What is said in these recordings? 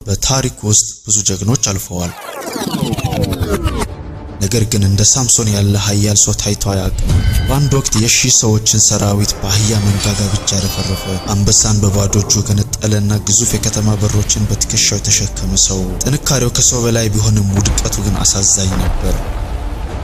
በታሪክ ውስጥ ብዙ ጀግኖች አልፈዋል። ነገር ግን እንደ ሳምሶን ያለ ኃያል ሰው ታይቶ አያውቅም። በአንድ ወቅት የሺህ ሰዎችን ሰራዊት በአህያ መንጋጋ ብቻ ያረፈረፈ፣ አንበሳን በባዶ እጁ ገነጠለና ግዙፍ የከተማ በሮችን በትከሻው የተሸከመ ሰው። ጥንካሬው ከሰው በላይ ቢሆንም ውድቀቱ ግን አሳዛኝ ነበር።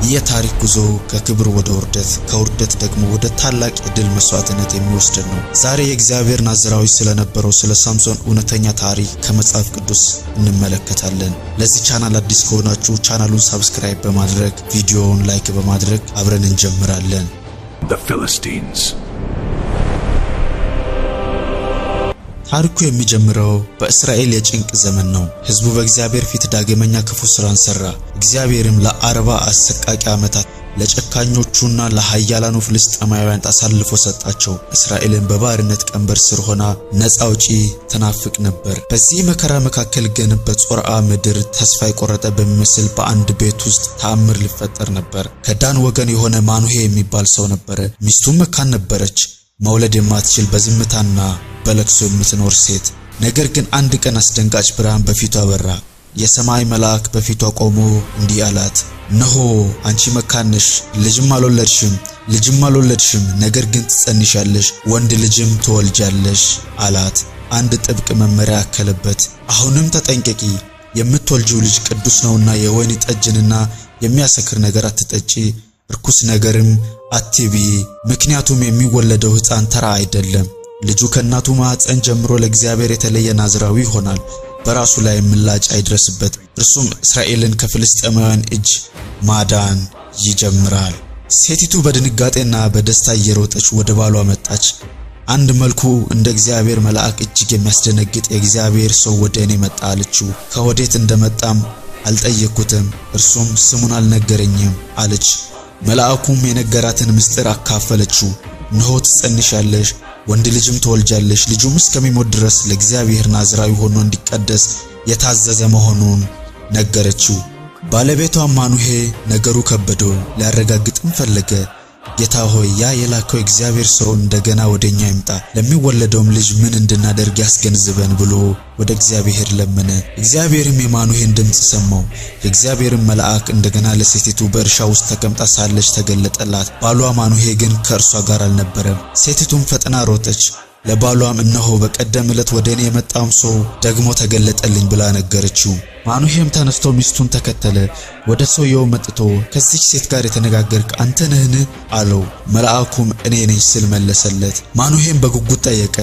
የታሪክ ጉዞ ከክብር ወደ ውርደት፣ ከውርደት ደግሞ ወደ ታላቅ የድል መስዋዕትነት የሚወስድ ነው። ዛሬ የእግዚአብሔር ናዝራዊ ስለነበረው ስለ ሳምሶን እውነተኛ ታሪክ ከመጽሐፍ ቅዱስ እንመለከታለን። ለዚህ ቻናል አዲስ ከሆናችሁ ቻናሉን ሰብስክራይብ በማድረግ ቪዲዮውን ላይክ በማድረግ አብረን እንጀምራለን። The Philistines. ታሪኩ የሚጀምረው በእስራኤል የጭንቅ ዘመን ነው። ሕዝቡ በእግዚአብሔር ፊት ዳግመኛ ክፉ ስራን ሰራ። እግዚአብሔርም ለ40 አሰቃቂ ዓመታት ለጨካኞቹና ለኃያላኑ ፍልስጤማውያን አሳልፎ ሰጣቸው። እስራኤልን በባርነት ቀንበር ስር ሆና ነፃ አውጪ ተናፍቅ ነበር። በዚህ መከራ መካከል ግን በጾርዓ ምድር ተስፋ የቆረጠ በሚመስል በአንድ ቤት ውስጥ ተአምር ሊፈጠር ነበር። ከዳን ወገን የሆነ ማኑሄ የሚባል ሰው ነበር። ሚስቱም መካን ነበረች፣ መውለድ የማትችል በዝምታና በለቅሶ የምትኖር ሴት። ነገር ግን አንድ ቀን አስደንጋጭ ብርሃን በፊቷ በራ። የሰማይ መልአክ በፊቷ ቆሞ እንዲህ አላት፣ እነሆ አንቺ መካን ነሽ፣ ልጅም አልወለድሽም፣ ነገር ግን ትጸንሻለሽ፣ ወንድ ልጅም ትወልጃለሽ አላት። አንድ ጥብቅ መመሪያ አከለበት። አሁንም ተጠንቀቂ፣ የምትወልጂው ልጅ ቅዱስ ነውና የወይን ጠጅንና የሚያሰክር ነገር አትጠጪ፣ ርኩስ ነገርም አትቢ፣ ምክንያቱም የሚወለደው ሕፃን ተራ አይደለም። ልጁ ከእናቱ ማህፀን ጀምሮ ለእግዚአብሔር የተለየ ናዝራዊ ይሆናል። በራሱ ላይ ምላጭ አይድረስበት። እርሱም እስራኤልን ከፍልስጤማውያን እጅ ማዳን ይጀምራል። ሴቲቱ በድንጋጤና በደስታ እየሮጠች ወደ ባሏ መጣች። አንድ መልኩ እንደ እግዚአብሔር መልአክ እጅግ የሚያስደነግጥ የእግዚአብሔር ሰው ወደ እኔ መጣ አለችው። ከወዴት እንደመጣም አልጠየቅኩትም፣ እርሱም ስሙን አልነገረኝም አለች። መልአኩም የነገራትን ምስጢር አካፈለችው። እነሆ ትጸንሻለሽ፣ ወንድ ልጅም ትወልጃለሽ፣ ልጁም እስከሚሞት ድረስ ለእግዚአብሔር ናዝራዊ ሆኖ እንዲቀደስ የታዘዘ መሆኑን ነገረችው። ባለቤቷ ማኑሄ ነገሩ ከበደው፣ ሊያረጋግጥም ፈለገ። ጌታ ሆይ፣ ያ የላከው እግዚአብሔር ሰው እንደገና ወደኛ ይምጣ፣ ለሚወለደውም ልጅ ምን እንድናደርግ ያስገንዝበን ብሎ ወደ እግዚአብሔር ለመነ። እግዚአብሔርም የማኑሄን ድምጽ ሰማው። የእግዚአብሔርም መልአክ እንደገና ለሴቲቱ በእርሻ ውስጥ ተቀምጣ ሳለች ተገለጠላት። ባሏ ማኑሄ ግን ከእርሷ ጋር አልነበረም። ሴቲቱም ፈጥና ሮጠች፣ ለባሏም እነሆ በቀደም ዕለት ወደ እኔ የመጣው ሰው ደግሞ ተገለጠልኝ ብላ ነገረችው። ማኑሄም ተነስቶ ሚስቱን ተከተለ። ወደ ሰውየው መጥቶ ከዚች ሴት ጋር የተነጋገርክ አንተ ነህን? አለው። መልአኩም እኔ ነኝ ሲል መለሰለት። ማኑሄም በጉጉት ጠየቀ።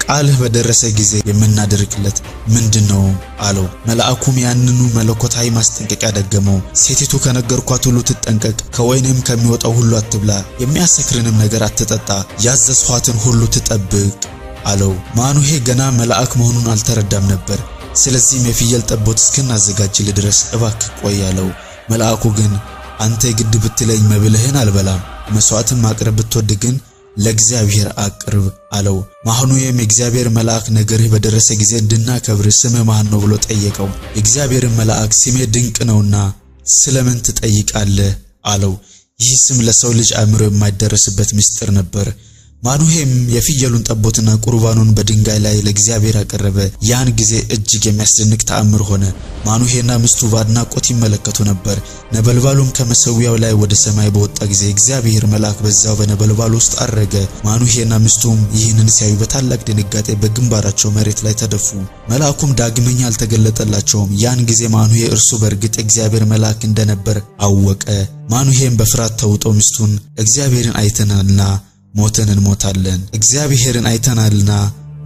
ቃልህ በደረሰ ጊዜ የምናደርግለት ምንድነው? አለው። መልአኩም ያንኑ መለኮታዊ ማስጠንቀቂያ ደገመው። ሴቲቱ ከነገርኳት ሁሉ ትጠንቀቅ፣ ከወይንም ከሚወጣው ሁሉ አትብላ፣ የሚያሰክርንም ነገር አትጠጣ፣ ያዘዝኋትን ሁሉ ትጠብቅ አለው። ማኑሄ ገና መልአክ መሆኑን አልተረዳም ነበር። ስለዚህም የፍየል ጠቦት እስክናዘጋጅልህ ድረስ እባክህ ቆይ አለው። መልአኩ ግን አንተ ግድ ብትለኝ መብልህን አልበላም፣ መስዋዕትን ማቅረብ ብትወድ ግን ለእግዚአብሔር አቅርብ አለው። ማኑሄም የእግዚአብሔር መልአክ ነገርህ በደረሰ ጊዜ እንድናከብር ስምህ ማን ነው ብሎ ጠየቀው። የእግዚአብሔር መልአክ ስሜ ድንቅ ነውና ስለምን ትጠይቃለህ አለው። ይህ ስም ለሰው ልጅ አእምሮ የማይደረስበት ምስጢር ነበር። ማኑሄም የፍየሉን ጠቦትና ቁርባኑን በድንጋይ ላይ ለእግዚአብሔር አቀረበ። ያን ጊዜ እጅግ የሚያስደንቅ ተአምር ሆነ። ማኑሄና ሚስቱ በአድናቆት ይመለከቱ ነበር። ነበልባሉም ከመሠዊያው ላይ ወደ ሰማይ በወጣ ጊዜ እግዚአብሔር መልአክ በዛው በነበልባሉ ውስጥ አረገ። ማኑሄና ሚስቱም ይህንን ሲያዩ በታላቅ ድንጋጤ በግንባራቸው መሬት ላይ ተደፉ። መልአኩም ዳግመኛ አልተገለጠላቸውም። ያን ጊዜ ማኑሄ እርሱ በእርግጥ እግዚአብሔር መልአክ እንደነበር አወቀ። ማኑሄም በፍርሃት ተውጦ ሚስቱን እግዚአብሔርን አይተናልና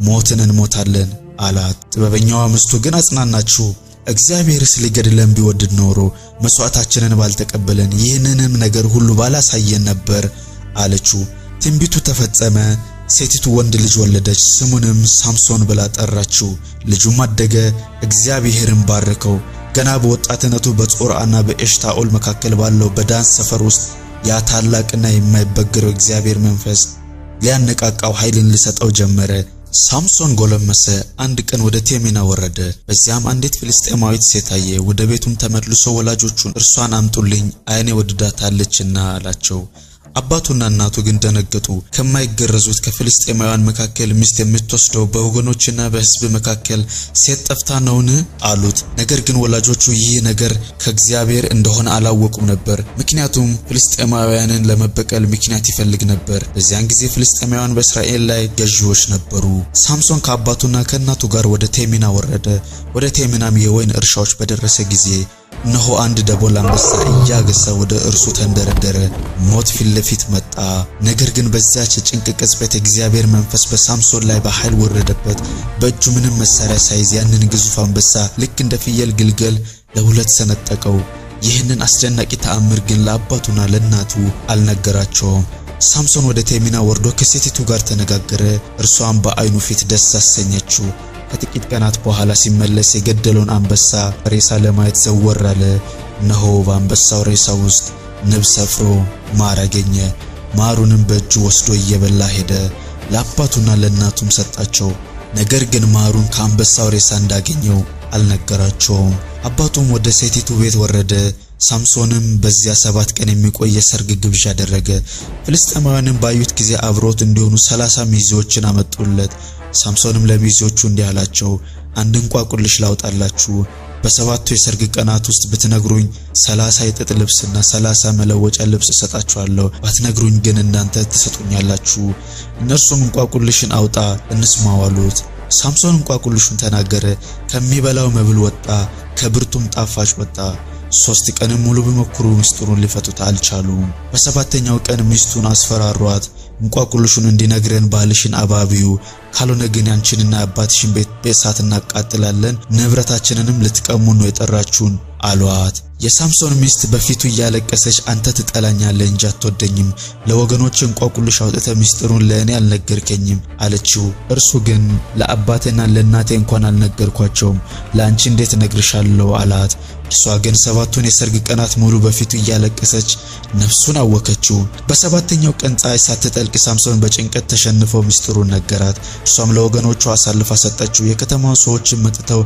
ሞትን እንሞታለን አላት። ጥበበኛዋ ሚስቱ ግን አጽናናችው። እግዚአብሔርስ ሊገድለን ቢወድ ኖሮ መስዋዕታችንን ባልተቀበለን፣ ይህንንም ነገር ሁሉ ባላሳየን ነበር አለችው። ትንቢቱ ተፈጸመ። ሴቲቱ ወንድ ልጅ ወለደች፣ ስሙንም ሳምሶን ብላ ጠራችው። ልጁም አደገ፣ እግዚአብሔርን ባረከው። ገና በወጣትነቱ በጾርዓና በኤሽታኦል መካከል ባለው በዳን ሰፈር ውስጥ ያ ታላቅና የማይበገረው እግዚአብሔር መንፈስ ሊያነቃቃው ኃይልን ሊሰጠው ጀመረ። ሳምሶን ጎለመሰ። አንድ ቀን ወደ ቴሜና ወረደ። በዚያም አንዲት ፍልስጤማዊት ሴት አየ። ወደ ቤቱም ተመልሶ ወላጆቹን እርሷን አምጡልኝ፣ ዓይኔ ወድዳታለችና አላቸው። አባቱና እናቱ ግን ደነገጡ። ከማይገረዙት ከፍልስጤማውያን መካከል ሚስት የምትወስደው በወገኖችና በሕዝብ መካከል ሴት ጠፍታ ነውን አሉት። ነገር ግን ወላጆቹ ይህ ነገር ከእግዚአብሔር እንደሆነ አላወቁም ነበር። ምክንያቱም ፍልስጤማውያንን ለመበቀል ምክንያት ይፈልግ ነበር። በዚያን ጊዜ ፍልስጤማውያን በእስራኤል ላይ ገዢዎች ነበሩ። ሳምሶን ከአባቱና ከእናቱ ጋር ወደ ቴሚና ወረደ። ወደ ቴሚናም የወይን እርሻዎች በደረሰ ጊዜ እነሆ አንድ ደቦል አንበሳ እያገሳ ወደ እርሱ ተንደረደረ። ሞት ፊት ለፊት መጣ። ነገር ግን በዛች ጭንቅ ቅጽበት እግዚአብሔር መንፈስ በሳምሶን ላይ በኃይል ወረደበት። በእጁ ምንም መሳሪያ ሳይዝ ያንን ግዙፍ አንበሳ ልክ እንደ ፍየል ግልገል ለሁለት ሰነጠቀው። ይህንን አስደናቂ ተአምር ግን ለአባቱና ለእናቱ አልነገራቸውም። ሳምሶን ወደ ቴሚና ወርዶ ከሴቲቱ ጋር ተነጋገረ። እርሷም በዓይኑ ፊት ደስ አሰኘችው። ከጥቂት ቀናት በኋላ ሲመለስ የገደለውን አንበሳ ሬሳ ለማየት ዘወር አለ። እነሆ በአንበሳው ሬሳ ውስጥ ንብ ሰፍሮ ማር አገኘ። ማሩንም በእጁ ወስዶ እየበላ ሄደ። ለአባቱና ለእናቱም ሰጣቸው። ነገር ግን ማሩን ከአንበሳው ሬሳ እንዳገኘው አልነገራቸውም። አባቱም ወደ ሴቲቱ ቤት ወረደ። ሳምሶንም በዚያ 7 ቀን የሚቆይ የሰርግ ግብዣ አደረገ። ፍልስጤማውያንም ባዩት ጊዜ አብሮት እንዲሆኑ 30 ሚዜዎችን አመጡለት። ሳምሶንም ለሚዜዎቹ እንዲህ አላቸው፣ አንድ እንቋቁልሽ ላውጣላችሁ። በሰባቱ የሰርግ ቀናት ውስጥ ብትነግሩኝ 30 የጥጥ ልብስና 30 መለወጫ ልብስ እሰጣችኋለሁ። ባትነግሩኝ ግን እናንተ ትሰጡኛላችሁ። እነርሱም እንቋቁልሽን አውጣ እንስማው አሉት። ሳምሶን እንቋቁልሹን ተናገረ። ከሚበላው መብል ወጣ፣ ከብርቱም ጣፋጭ ወጣ። 3 ቀን ሙሉ ቢሞክሩ ምስጢሩን ሊፈቱት አልቻሉም። በሰባተኛው ቀን ሚስቱን አስፈራሯት። እንቋቁልሹን እንዲነግረን ባልሽን አባቢው፣ ካልሆነ ግን ያንቺንና አባትሽን ቤት በእሳት እናቃጥላለን፣ ንብረታችንንም ልትቀሙን ነው የጠራችሁን አሏት። የሳምሶን ሚስት በፊቱ እያለቀሰች አንተ ትጠላኛለህ እንጂ አትወደኝም፣ ለወገኖች እንቋቁልሽ አውጥተህ ምስጢሩን ለእኔ አልነገርከኝም አለችው። እርሱ ግን ለአባቴና ለእናቴ እንኳን አልነገርኳቸውም፣ ለአንቺ እንዴት እነግርሻለሁ አላት። እሷ ግን 7ቱን የሰርግ ቀናት ሙሉ በፊቱ እያለቀሰች ነፍሱን አወከችው። በሰባተኛው ቀን ፀሐይ ሳትጠልቅ ሳምሶን በጭንቀት ተሸንፎ ምስጢሩን ነገራት። እሷም ለወገኖቹ አሳልፋ ሰጠችው። የከተማው ሰዎችም መጥተው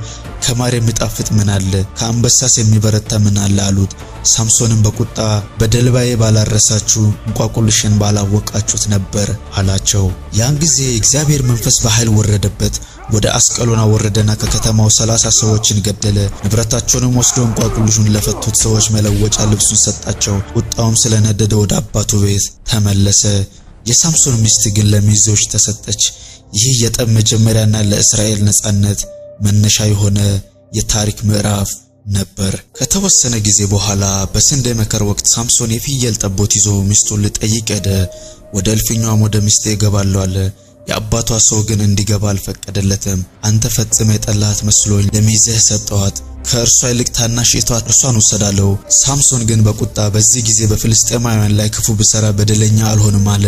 ከማር የሚጣፍጥ ምን አለ፣ ከአንበሳስ የሚበረታ ምን አለ አሉት። ሳምሶንም በቁጣ በደልባዬ ባላረሳችሁ እንቋቁልሽን ባላወቃችሁት ነበር አላቸው። ያን ጊዜ እግዚአብሔር መንፈስ በኃይል ወረደበት። ወደ አስቀሎና ወረደና ከከተማው 30 ሰዎችን ገደለ። ንብረታቸውንም ወስዶ እንቋቁልሹን ለፈቱት ሰዎች መለወጫ ልብሱን ሰጣቸው። ቁጣውም ስለነደደ ወደ አባቱ ቤት ተመለሰ። የሳምሶን ሚስት ግን ለሚዜዎች ተሰጠች። ይህ የጠብ መጀመሪያና ለእስራኤል ነጻነት መነሻ የሆነ የታሪክ ምዕራፍ ነበር። ከተወሰነ ጊዜ በኋላ በስንዴ መከር ወቅት ሳምሶን የፍየል ጠቦት ይዞ ሚስቱን ሊጠይቅ ሄደ። ወደ እልፍኛውም ወደ ሚስቴ እገባለሁ አለ። የአባቷ ሰው ግን እንዲገባ አልፈቀደለትም። አንተ ፈጽመ የጠላት መስሎኝ ለሚዜህ ሰጠዋት፣ ከእርሷ ይልቅ ታናሽ እርሷን ወሰዳለው። ሳምሶን ግን በቁጣ በዚህ ጊዜ በፍልስጤማውያን ላይ ክፉ ብሰራ በደለኛ አልሆንም አለ።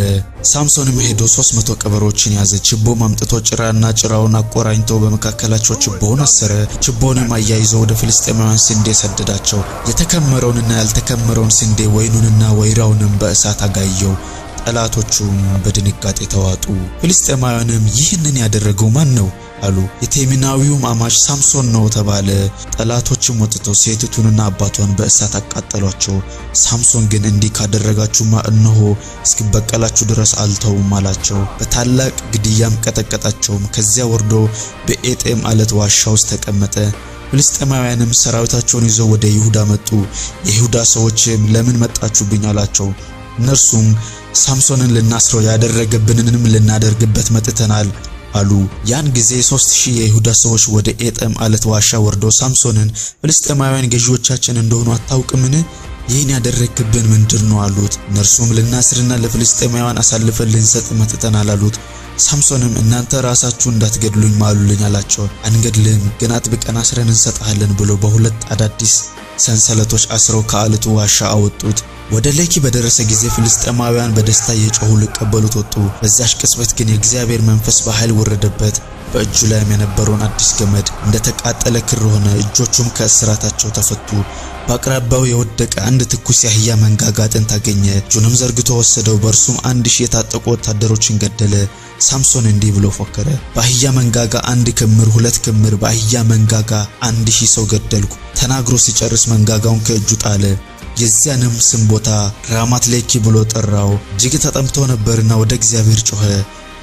ሳምሶንም ሄዶ 300 ቀበሮችን ያዘ። ችቦም አምጥቶ ጭራና ጭራውን አቆራኝቶ በመካከላቸው ችቦውን አሰረ። ችቦውንም አያይዞ ወደ ፍልስጤማውያን ስንዴ ሰደዳቸው። የተከመረውንና ያልተከመረውን ስንዴ፣ ወይኑንና ወይራውንም በእሳት አጋየው። ጠላቶቹም በድንጋጤ ተዋጡ። ፍልስጤማውያንም ይህንን ያደረገው ማን ነው አሉ። የቴሚናዊውም አማች ሳምሶን ነው ተባለ። ጠላቶችም ወጥተው ሴቲቱንና አባቷን በእሳት አቃጠሏቸው። ሳምሶን ግን እንዲህ ካደረጋችሁማ እነሆ እስኪበቀላችሁ ድረስ አልተውም አላቸው። በታላቅ ግድያም ቀጠቀጣቸውም። ከዚያ ወርዶ በኤጤም አለት ዋሻ ውስጥ ተቀመጠ። ፍልስጤማውያንም ሰራዊታቸውን ይዘው ወደ ይሁዳ መጡ። የይሁዳ ሰዎችም ለምን መጣችሁብኝ አላቸው። እነርሱም ሳምሶንን ልናስረው ያደረገብንንም ልናደርግበት መጥተናል አሉ። ያን ጊዜ 3000 የይሁዳ ሰዎች ወደ ኤጤም አለት ዋሻ ወርደው ሳምሶንን ፍልስጤማውያን ገዢዎቻችን እንደሆኑ አታውቅምን? ይህን ያደረግብን ምንድነው አሉት። እነርሱም ልናስርና ለፍልስጤማውያን አሳልፈን ልንሰጥ መጥተናል አሉት። ሳምሶንም እናንተ ራሳችሁ እንዳትገድሉኝ ማሉልኝ አላቸው። አንገድልም፣ ግን አጥብቀን አስረን እንሰጣለን ብሎ በሁለት አዳዲስ ሰንሰለቶች አስረው ከአለቱ ዋሻ አወጡት። ወደ ሌኪ በደረሰ ጊዜ ፍልስጤማውያን በደስታ እየጮሁ ሊቀበሉት ወጡ። በዛች ቅጽበት ግን የእግዚአብሔር መንፈስ በኃይል ወረደበት። በእጁ ላይም የነበረውን አዲስ ገመድ እንደተቃጠለ ክር ሆነ። እጆቹም ከእስራታቸው ተፈቱ። በአቅራቢያው የወደቀ አንድ ትኩስ የአህያ መንጋጋ አጥንት አገኘ። እጁንም ዘርግቶ ወሰደው። በእርሱም 1000 የታጠቁ ወታደሮችን ገደለ። ሳምሶን እንዲህ ብሎ ፎከረ፣ በአህያ መንጋጋ 1 ክምር 2 ክምር፣ በአህያ መንጋጋ 1000 ሰው ገደልኩ። ተናግሮ ሲጨርስ መንጋጋውን ከእጁ ጣለ። የዚያንም ስም ቦታ ራማት ሌኪ ብሎ ጠራው። እጅግ ተጠምቶ ነበርና ወደ እግዚአብሔር ጮኸ።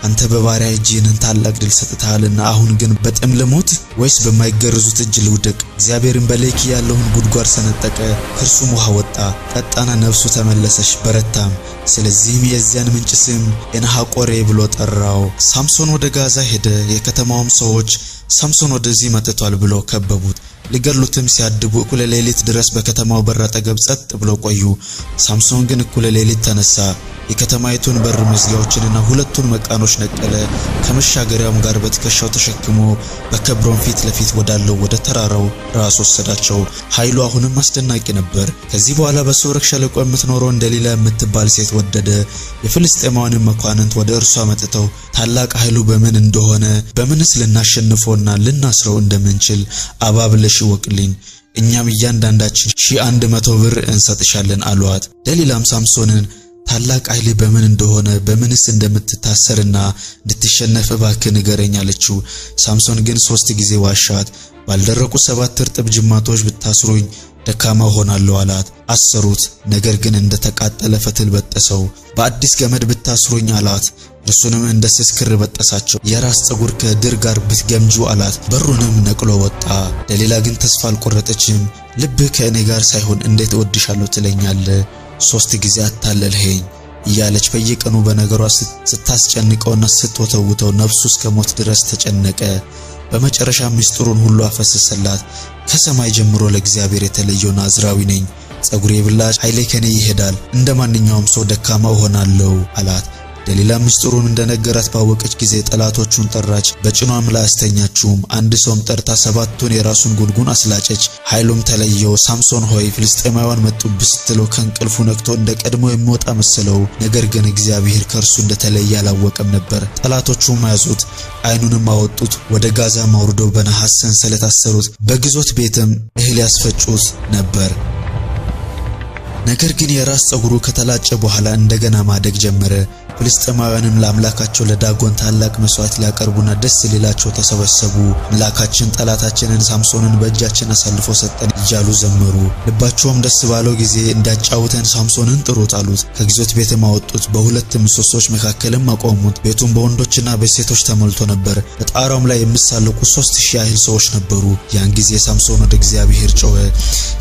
አንተ በባሪያ እጅ ይህንን ታላቅ ድል ሰጥተሃልና አሁን ግን በጥም ልሙት ወይስ በማይገርዙት እጅ ልውደቅ? እግዚአብሔርን በሌኪ ያለውን ጉድጓድ ሰነጠቀ፣ ከእርሱም ውሃ ወጣ፣ ጠጣና ነፍሱ ተመለሰች በረታም። ስለዚህም የዚያን ምንጭ ስም ኤንሐቆሬ ብሎ ጠራው። ሳምሶን ወደ ጋዛ ሄደ። የከተማውም ሰዎች ሳምሶን ወደዚህ መጥቷል ብሎ ከበቡት። ሊገድሉትም ሲያድቡ እኩለ ሌሊት ድረስ በከተማው በር አጠገብ ጸጥ ብሎ ቆዩ። ሳምሶን ግን እኩለ ሌሊት ተነሳ፣ የከተማይቱን በር መዝጊያዎችንና ሁለቱን መቃኖች ነቀለ። ከመሻገሪያውም ጋር በትከሻው ተሸክሞ በኬብሮን ፊት ለፊት ወዳለው ወደ ተራራው ራስ ወሰዳቸው። ኃይሉ አሁንም አስደናቂ ነበር። ከዚህ በኋላ በሶረክ ሸለቆ የምትኖረው ደሊላ የምትባል ሴት ወደደ። የፍልስጤማውያን መኳንንት ወደ እርሷ መጥተው ታላቅ ኃይሉ በምን እንደሆነ በምንስ ልናሸንፈውና ልናስረው እንደምንችል አባብለሽ ወቅልኝ፣ እኛም እያንዳንዳችን 100 ብር እንሰጥሻለን አሏት። ደሊላም ሳምሶንን ታላቅ ኃይል በምን እንደሆነ በምንስ እንደምትታሰርና እንድትሸነፍ እባክህ ንገረኝ አለችው። ሳምሶን ግን 3 ጊዜ ዋሻት። ባልደረቁ 7 እርጥብ ጅማቶች ብታስሩኝ ደካማ ሆናለሁ አላት። አሰሩት፣ ነገር ግን እንደተቃጠለ ፈትል በጠሰው። በአዲስ ገመድ ብታስሩኝ አላት። እርሱንም እንደ ስስ ክር በጠሳቸው። የራስ ፀጉር ከድር ጋር ብትገምጁ አላት። በሩንም ነቅሎ ወጣ። ደሊላ ግን ተስፋ አልቆረጠችም። ልብህ ከእኔ ጋር ሳይሆን እንዴት እወድሻለሁ ትለኛለህ? 3 ጊዜ አታለልኸኝ እያለች በየቀኑ በነገሯ ስታስጨንቀውና ስትወተውተው ነፍሱ እስከ ሞት ድረስ ተጨነቀ። በመጨረሻ ምስጢሩን ሁሉ አፈሰሰላት። ከሰማይ ጀምሮ ለእግዚአብሔር የተለየው ናዝራዊ ነኝ፣ ፀጉሬ ብላጭ፣ ኃይሌ ከኔ ይሄዳል፣ እንደማንኛውም ሰው ደካማ እሆናለሁ አላት። ደሊላ ምስጢሩን እንደነገራት ባወቀች ጊዜ ጠላቶቹን ጠራች፣ በጭኗም ላይ አስተኛችውም። አንድ ሰውም ጠርታ 7ቱን የራሱን ጉንጉን አስላጨች። ኃይሉም ተለየው። ሳምሶን ሆይ ፍልስጤማውያን መጡብህ ስትለው ከእንቅልፉ ነቅቶ እንደ ቀድሞ የሚወጣ መሰለው። ነገር ግን እግዚአብሔር ከእርሱ እንደተለየ አላወቀም ነበር። ጠላቶቹም ያዙት፣ ዓይኑንም አወጡት፣ ወደ ጋዛም አውርደው በነሐስ ሰንሰለት አሰሩት። በግዞት ቤትም እህል ያስፈጩት ነበር። ነገር ግን የራስ ፀጉሩ ከተላጨ በኋላ እንደገና ማደግ ጀመረ። ፍልስጤማውያንም ለአምላካቸው ለዳጎን ታላቅ መስዋዕት ሊያቀርቡና ደስ ሊላቸው ተሰበሰቡ። አምላካችን ጠላታችንን ሳምሶንን በእጃችን አሳልፎ ሰጠን እያሉ ዘመሩ። ልባቸውም ደስ ባለው ጊዜ እንዳጫውተን ሳምሶንን ጥሩት አሉት። ከግዞት ቤትም አወጡት፣ በ2 ምሰሶች መካከልም አቆሙት። ቤቱም በወንዶችና በሴቶች ተሞልቶ ነበር። በጣራውም ላይ የሚሳለቁ 3000 ያህል ሰዎች ነበሩ። ያን ጊዜ ሳምሶን ወደ እግዚአብሔር ጮኸ።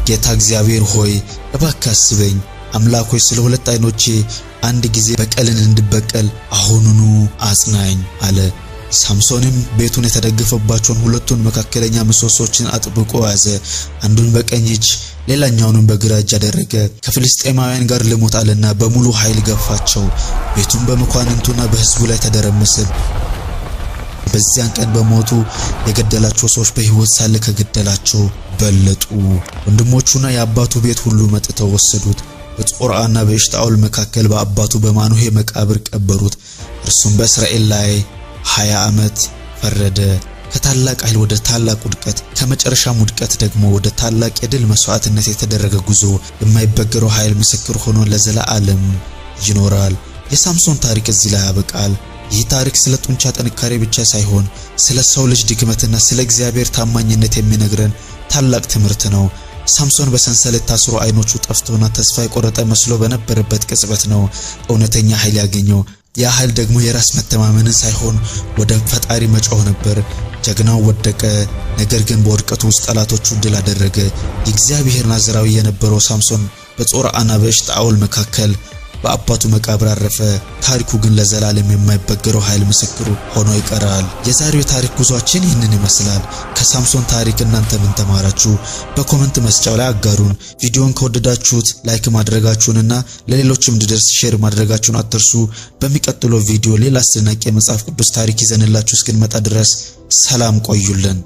ጌታ እግዚአብሔር ሆይ እባክህ አስበኝ። አምላክ ሆይ ስለ 2 ዓይኖቼ አንድ ጊዜ በቀልን እንድበቀል አሁኑኑ አጽናኝ አለ። ሳምሶንም ቤቱን የተደገፈባቸውን 2ቱን መካከለኛ ምሰሶችን አጥብቆ ያዘ። አንዱን በቀኝ እጅ ሌላኛውንም በግራ እጅ አደረገ። ከፍልስጤማውያን ጋር ልሞት አለና በሙሉ ኃይል ገፋቸው። ቤቱም በመኳንንቱና በሕዝቡ ላይ ተደረመሰ። በዚያን ቀን በሞቱ የገደላቸው ሰዎች በሕይወት ሳለ ከገደላቸው በለጡ። ወንድሞቹና የአባቱ ቤት ሁሉ መጥተው ወሰዱት። በጾርዓና በኤሽታኦል መካከል በአባቱ በማኑሄ መቃብር ቀበሩት። እርሱም በእስራኤል ላይ 20 ዓመት ፈረደ። ከታላቅ ኃይል ወደ ታላቅ ውድቀት፣ ከመጨረሻም ውድቀት ደግሞ ወደ ታላቅ የድል መስዋዕትነት የተደረገ ጉዞ የማይበገረው ኃይል ምስክር ሆኖ ለዘላለም ይኖራል። የሳምሶን ታሪክ እዚህ ላይ ያበቃል። ይህ ታሪክ ስለ ጡንቻ ጥንካሬ ብቻ ሳይሆን ስለ ሰው ልጅ ድክመትና ስለ እግዚአብሔር ታማኝነት የሚነግረን ታላቅ ትምህርት ነው። ሳምሶን በሰንሰለት ታስሮ ዓይኖቹ ጠፍቶና ተስፋ የቆረጠ መስሎ በነበረበት ቅጽበት ነው እውነተኛ ኃይል ያገኘው። ያ ኃይል ደግሞ የራስ መተማመንን ሳይሆን ወደ ፈጣሪ መጮህ ነበር። ጀግናው ወደቀ፣ ነገር ግን በውድቀቱ ውስጥ ጠላቶቹ ድል አደረገ። የእግዚአብሔር ናዝራዊ የነበረው ሳምሶን በጾርዓና በኤሽታኦል መካከል በአባቱ መቃብር አረፈ። ታሪኩ ግን ለዘላለም የማይበገረው ኃይል ምስክሩ ሆኖ ይቀራል። የዛሬው ታሪክ ጉዟችን ይህንን ይመስላል። ከሳምሶን ታሪክ እናንተ ምን ተማራችሁ? በኮሜንት መስጫው ላይ አጋሩን። ቪዲዮን ከወደዳችሁት ላይክ ማድረጋችሁንና ለሌሎችም እንዲደርስ ሼር ማድረጋችሁን አትርሱ። በሚቀጥለው ቪዲዮ ሌላ አስደናቂ የመጽሐፍ ቅዱስ ታሪክ ይዘንላችሁ እስክንመጣ ድረስ ሰላም ቆዩልን።